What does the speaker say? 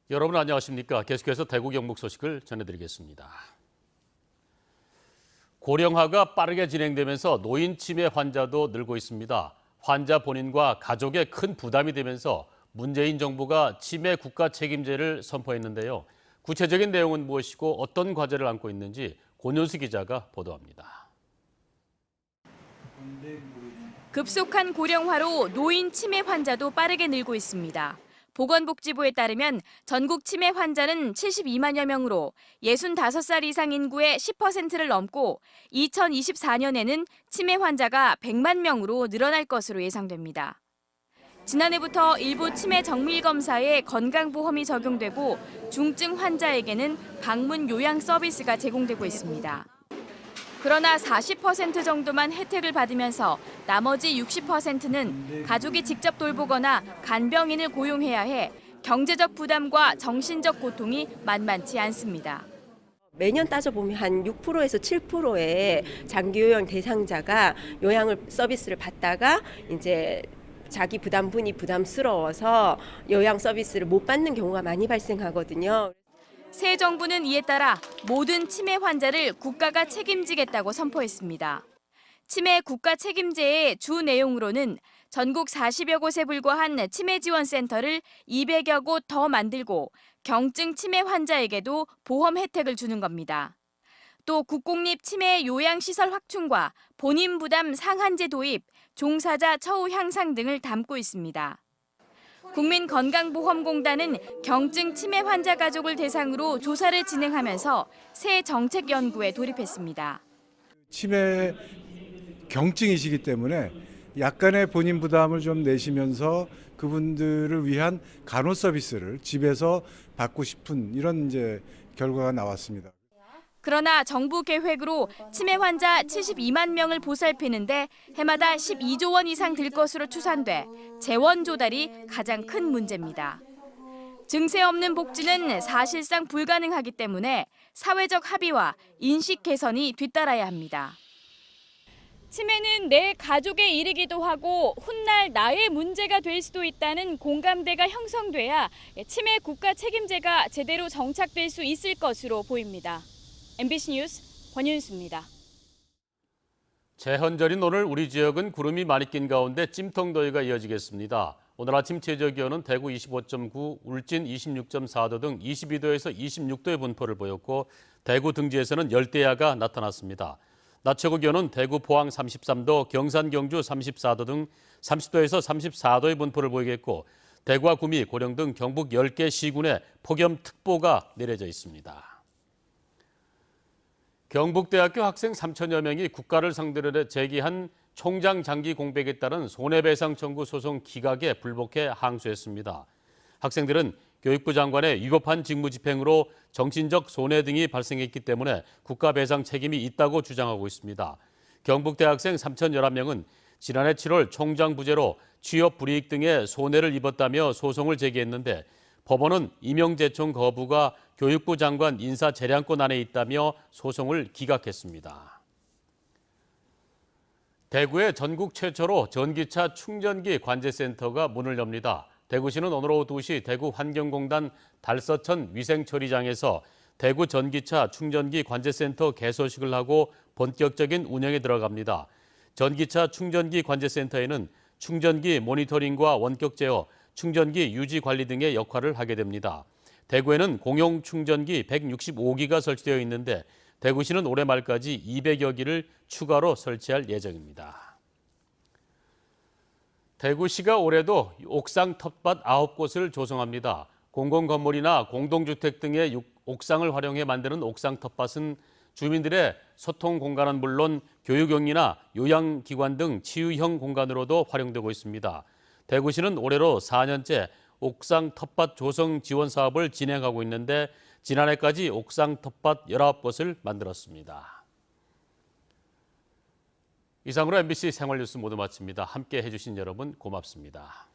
여러분 안녕하십니까? 계속해서 대구 경북 소식을 전해드리겠습니다. 고령화가 빠르게 진행되면서 노인 치매 환자도 늘고 있습니다. 환자 본인과 가족에 큰 부담이 되면서 문재인 정부가 치매 국가 책임제를 선포했는데요. 구체적인 내용은 무엇이고 어떤 과제를 안고 있는지 권윤수 기자가 보도합니다. 급속한 고령화로 노인 치매 환자도 빠르게 늘고 있습니다. 보건복지부에 따르면 전국 치매 환자는 72만여 명으로 65살 이상 인구의 10%를 넘고 2024년에는 치매 환자가 100만 명으로 늘어날 것으로 예상됩니다. 지난해부터 일부 치매 정밀 검사에 건강보험이 적용되고 중증 환자에게는 방문 요양 서비스가 제공되고 있습니다. 그러나 40% 정도만 혜택을 받으면서 나머지 60%는 가족이 직접 돌보거나 간병인을 고용해야 해 경제적 부담과 정신적 고통이 만만치 않습니다. 매년 따져보면 한 6%에서 7%의 장기 요양 대상자가 요양을 서비스를 받다가 이제 자기 부담분이 부담스러워서 요양 서비스를 못 받는 경우가 많이 발생하거든요. 새 정부는 이에 따라 모든 치매 환자를 국가가 책임지겠다고 선포했습니다. 치매 국가 책임제의 주 내용으로는 전국 40여 곳에 불과한 치매 지원센터를 200여 곳 더 만들고 경증 치매 환자에게도 보험 혜택을 주는 겁니다. 또 국공립 치매 요양시설 확충과 본인 부담 상한제 도입, 종사자 처우 향상 등을 담고 있습니다. 국민건강보험공단은 경증 치매 환자 가족을 대상으로 조사를 진행하면서 새 정책 연구에 돌입했습니다. 치매 경증이시기 때문에 약간의 본인 부담을 좀 내시면서 그분들을 위한 간호 서비스를 집에서 받고 싶은 이런 이제 결과가 나왔습니다. 그러나 정부 계획으로 치매 환자 72만 명을 보살피는데 해마다 12조 원 이상 들 것으로 추산돼 재원 조달이 가장 큰 문제입니다. 증세 없는 복지는 사실상 불가능하기 때문에 사회적 합의와 인식 개선이 뒤따라야 합니다. 치매는 내 가족의 일이기도 하고 훗날 나의 문제가 될 수도 있다는 공감대가 형성돼야 치매 국가 책임제가 제대로 정착될 수 있을 것으로 보입니다. MBC 뉴스 권윤수입니다. 재헌절인 오늘 우리 지역은 구름이 많이 낀 가운데 찜통더위가 이어지겠습니다. 오늘 아침 최저기온은 대구 25.9, 울진 26.4도 등 22도에서 26도의 분포를 보였고 대구 등지에서는 열대야가 나타났습니다. 낮 최고 기온은 대구 포항 33도, 경산 경주 34도 등 30도에서 34도의 분포를 보이겠고 대구와 구미, 고령 등 경북 10개 시군에 폭염특보가 내려져 있습니다. 경북대학교 학생 3천여 명이 국가를 상대로 제기한 총장 장기 공백에 따른 손해배상 청구 소송 기각에 불복해 항소했습니다. 학생들은 교육부 장관의 위법한 직무집행으로 정신적 손해 등이 발생했기 때문에 국가배상 책임이 있다고 주장하고 있습니다. 경북대학생 3,011명은 지난해 7월 총장 부재로 취업 불이익 등의 손해를 입었다며 소송을 제기했는데 법원은 임용제청 거부가 교육부 장관 인사 재량권 안에 있다며 소송을 기각했습니다. 대구에 전국 최초로 전기차 충전기 관제센터가 문을 엽니다. 대구시는 오늘 오후 2시 대구 환경공단 달서천 위생처리장에서 대구 전기차 충전기 관제센터 개소식을 하고 본격적인 운영에 들어갑니다. 전기차 충전기 관제센터에는 충전기 모니터링과 원격 제어, 충전기 유지 관리 등의 역할을 하게 됩니다. 대구에는 공용 충전기 165기가 설치되어 있는데 대구시는 올해 말까지 200여 기를 추가로 설치할 예정입니다. 대구시가 올해도 옥상 텃밭 9곳을 조성합니다. 공공건물이나 공동주택 등의 옥상을 활용해 만드는 옥상 텃밭은 주민들의 소통 공간은 물론 교육용이나 요양기관 등 치유형 공간으로도 활용되고 있습니다. 대구시는 올해로 4년째 옥상 텃밭 조성 지원 사업을 진행하고 있는데 지난해까지 옥상 텃밭 19곳을 만들었습니다. 이상으로 MBC 생활뉴스 모두 마칩니다. 함께 해주신 여러분 고맙습니다.